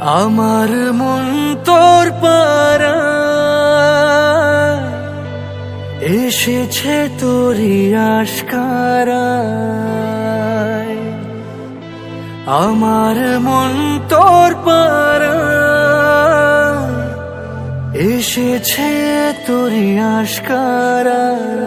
আমার মন তোর পাড়ায় এসেছে তোরই আশকারায়। আমার মন তোর পাড়ায় এসেছে তোরই আশকারায়।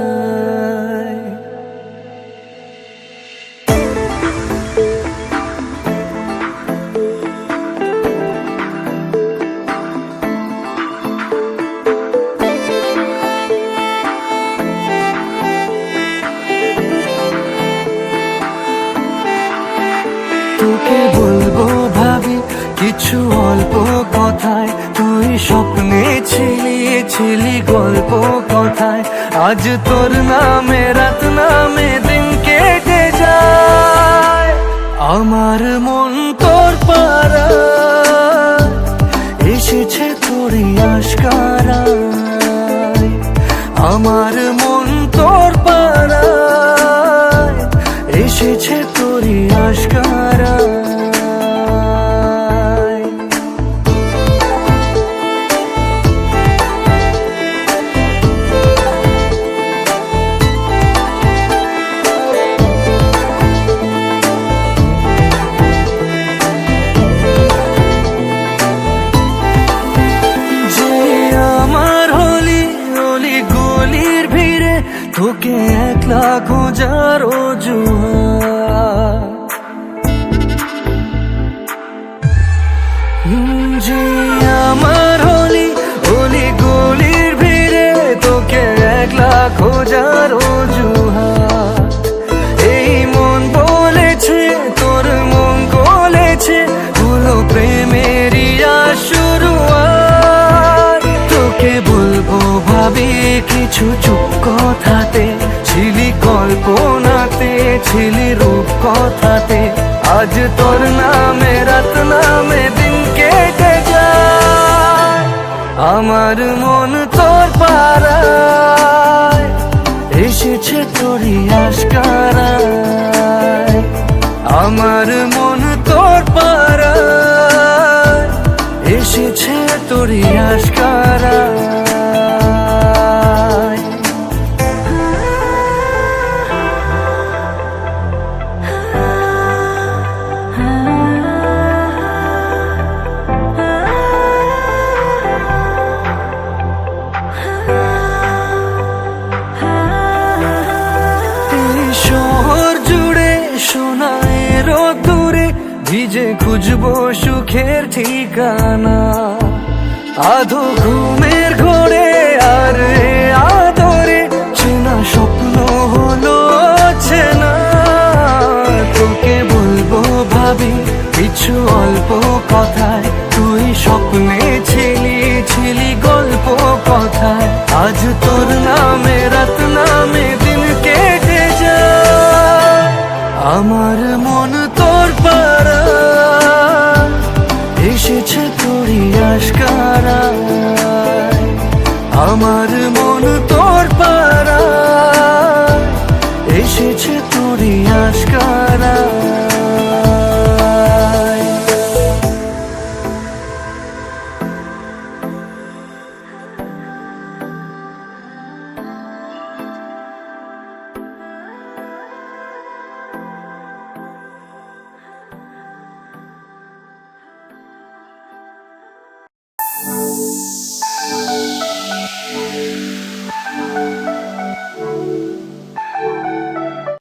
তোকে বলবো ভাবি কিছু অল্প কথায়, তুই স্বপ্নে ছিলি গল্প কথায়। আজ তোর নামে রাত নামে দিন কেটে যায়। আমার মন তোর পাড়ায় এসেছে তোরই আশকারায়। আমার মন তোর পাড়ায় এসেছে তোরই আশকারায়। তোকে একলা খোঁজার অজুহাত, যে আমার হলি অলি গলির ভিড়ে তোকে একলা খোঁজার অজুহাত। এই মন বলেছে তোর মন গলেছে, হলো প্রেমেরই শুরুয়াত। তোকে বলবো ভাবি কিছু চুপ কথাতে, ছিলি কল্পনাতে ছিলি রূপ কথাতে। আজ তোর নামে রাত নামে দিন কেটে যায়। আমার মন তোর পাড়ায় এসেছে তোরই আশকারায়। আমার মন তোর পাড়ায় এসেছে তোরই আশকারায়। ভিজে খুঁজবো সুখের ঠিকানা, আধো ঘুমের ঘোরে আর আদরে চেনা স্বপ্ন হলো চেনা। তোকে বলবো ভাবি কিছু অল্প কথায়, তুই স্বপ্নে ছিলি গল্প কথায়। আজ তোর নামে রাত নামে দিন কেটে যায়। আমার মন তোর পাড়ায় এসেছে তোরই আশকারায়। আমার